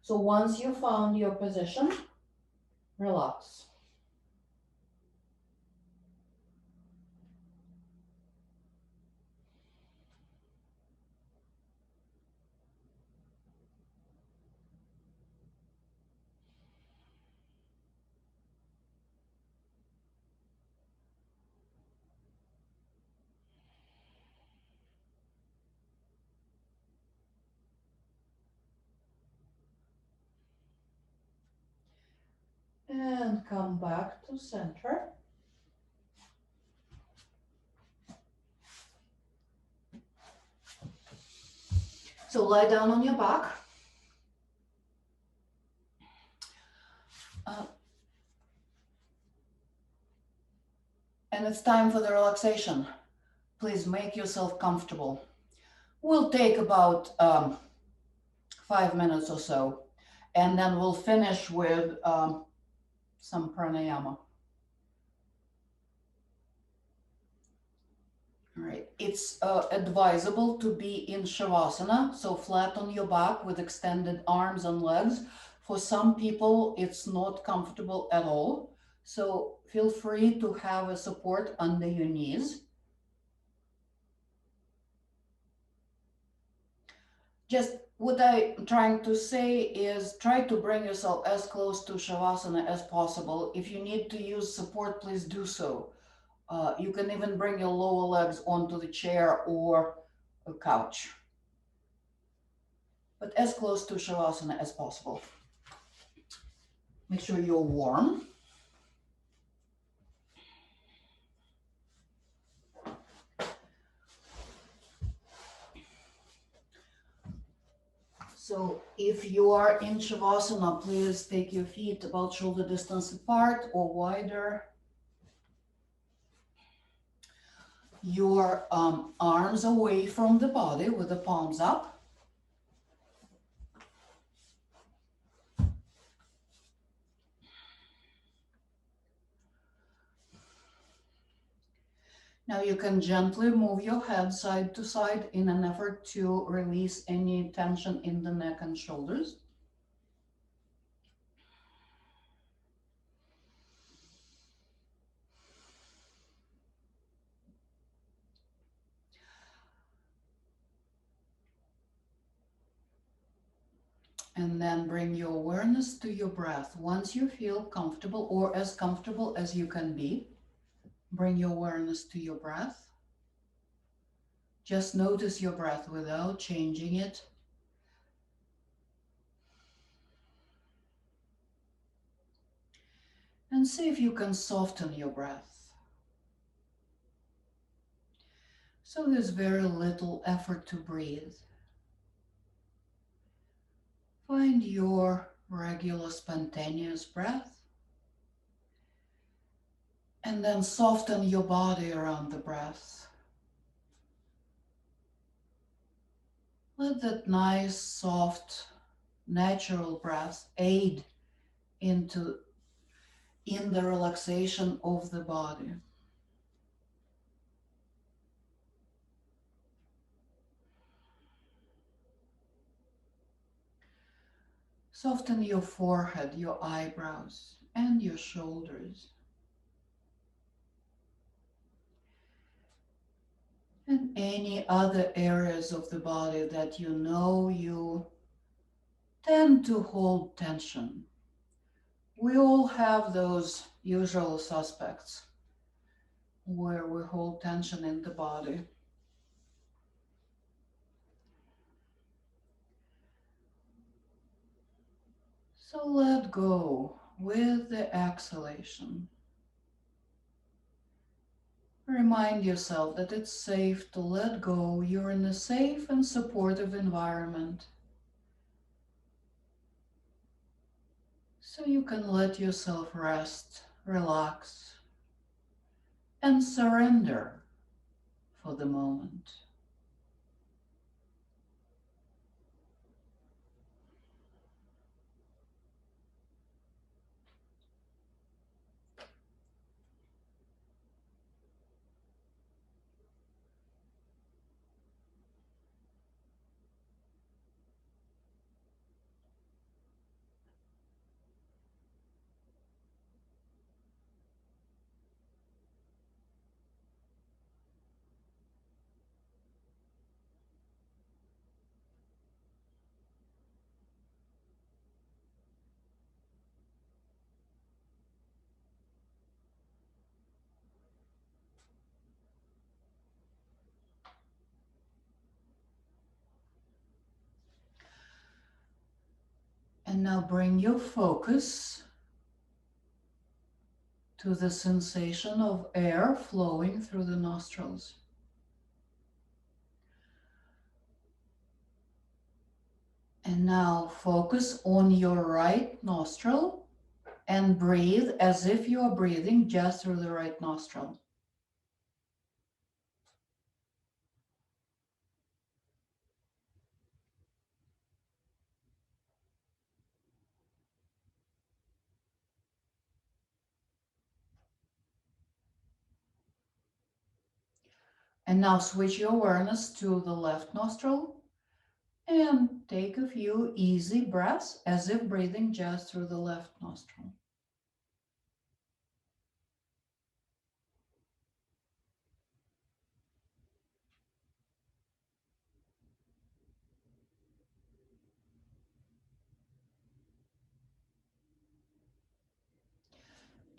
So once you found your position, relax. And come back to center. So lie down on your back. And it's time for the relaxation. Please make yourself comfortable. We'll take about 5 minutes or so, and then we'll finish with some pranayama. All right, it's advisable to be in Shavasana, so flat on your back with extended arms and legs. For some people, it's not comfortable at all, so feel free to have a support under your knees. Just what I'm trying to say is try to bring yourself as close to Shavasana as possible. If you need to use support, please do so. You can even bring your lower legs onto the chair or a couch, but as close to Shavasana as possible. Make sure you're warm. So if you are in Shavasana, please take your feet about shoulder distance apart or wider. Your arms away from the body with the palms up. Now you can gently move your head side to side in an effort to release any tension in the neck and shoulders. And then bring your awareness to your breath. Once you feel comfortable or as comfortable as you can be, bring your awareness to your breath. Just notice your breath without changing it. And see if you can soften your breath. So there's very little effort to breathe. Find your regular spontaneous breath. And then soften your body around the breath. Let that nice, soft, natural breath aid in the relaxation of the body. Soften your forehead, your eyebrows, and your shoulders. And any other areas of the body that you know you tend to hold tension. We all have those usual suspects where we hold tension in the body. So let go with the exhalation. Remind yourself that it's safe to let go. You're in a safe and supportive environment. So you can let yourself rest, relax, and surrender for the moment. And now bring your focus to the sensation of air flowing through the nostrils. And now focus on your right nostril and breathe as if you are breathing just through the right nostril. And now switch your awareness to the left nostril and take a few easy breaths as if breathing just through the left nostril.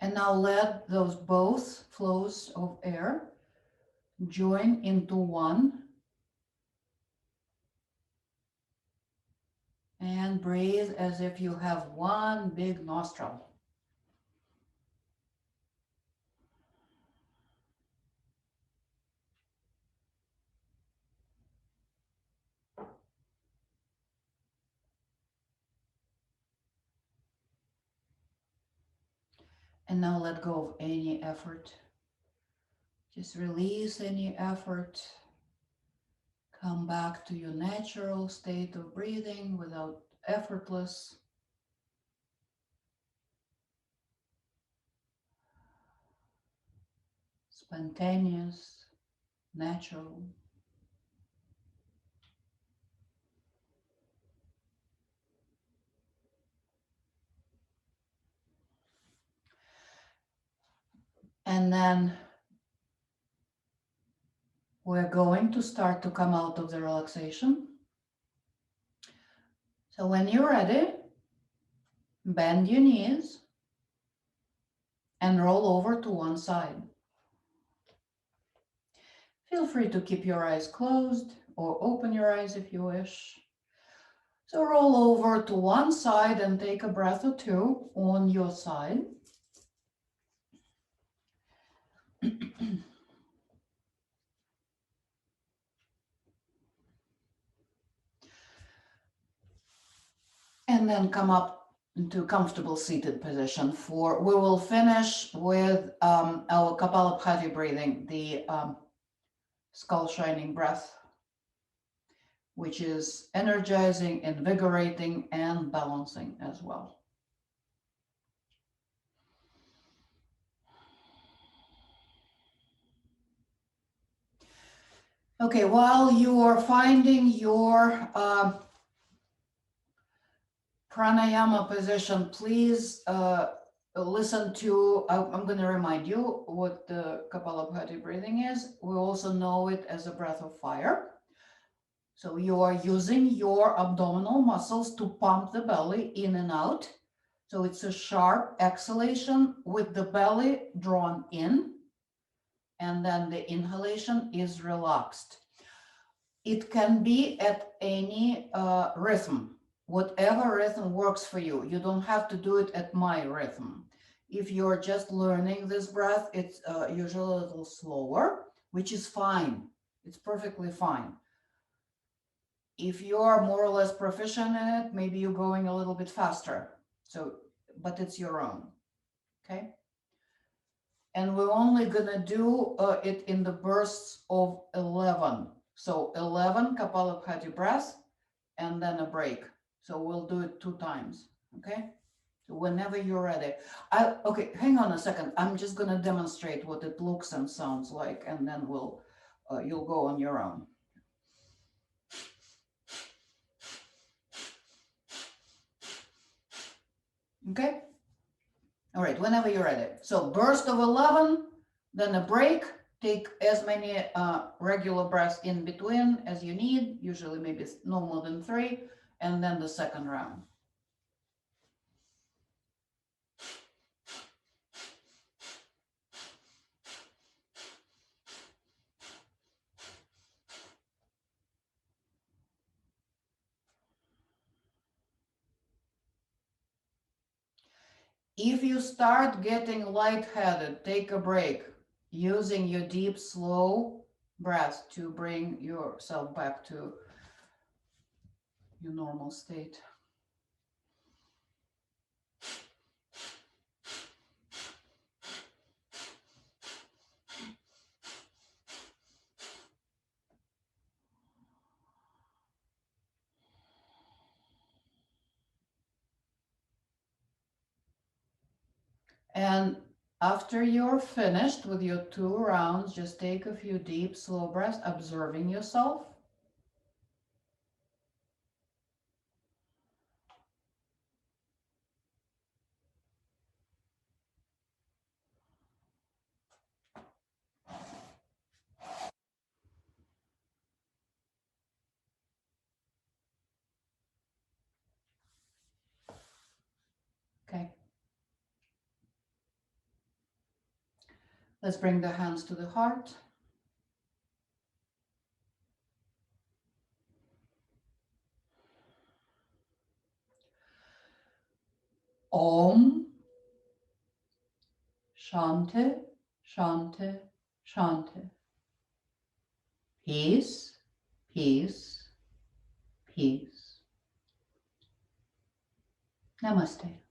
And now let those both flows of air join into one. And breathe as if you have one big nostril. And now let go of any effort. Just release any effort. Come back to your natural state of breathing without effortless. Spontaneous, natural. And then we're going to start to come out of the relaxation. So when you're ready, bend your knees and roll over to one side. Feel free to keep your eyes closed or open your eyes if you wish. So roll over to one side and take a breath or two on your side. And then come up into comfortable seated position we will finish with our Kapalabhati breathing, the skull shining breath, which is energizing, invigorating, and balancing as well. Okay, while you are finding your pranayama position, please listen to, I'm going to remind you what the Kapalabhati breathing is. We also know it as a breath of fire. So you are using your abdominal muscles to pump the belly in and out. So it's a sharp exhalation with the belly drawn in, and then the inhalation is relaxed. It can be at any rhythm, whatever rhythm works for you. You don't have to do it at my rhythm. If you're just learning this breath, it's usually a little slower, which is fine. It's perfectly fine. If you are more or less proficient in it, maybe you're going a little bit faster. So, but it's your own, okay? And we're only gonna do it in the bursts of 11. So 11 Kapalabhati breaths and then a break. So we'll do it 2 times, okay? So whenever you're ready. Okay, hang on a second. I'm just gonna demonstrate what it looks and sounds like, and then you'll go on your own. Okay? All right, whenever you're ready. So burst of 11, then a break. Take as many regular breaths in between as you need, usually maybe no more than 3, and then the second round. If you start getting lightheaded, take a break, using your deep, slow breaths to bring yourself back to your normal state. And after you're finished with your 2 rounds, just take a few deep, slow breaths, observing yourself. Okay. Let's bring the hands to the heart. Om Shanti, Shanti, Shanti. Peace, peace, peace. Namaste.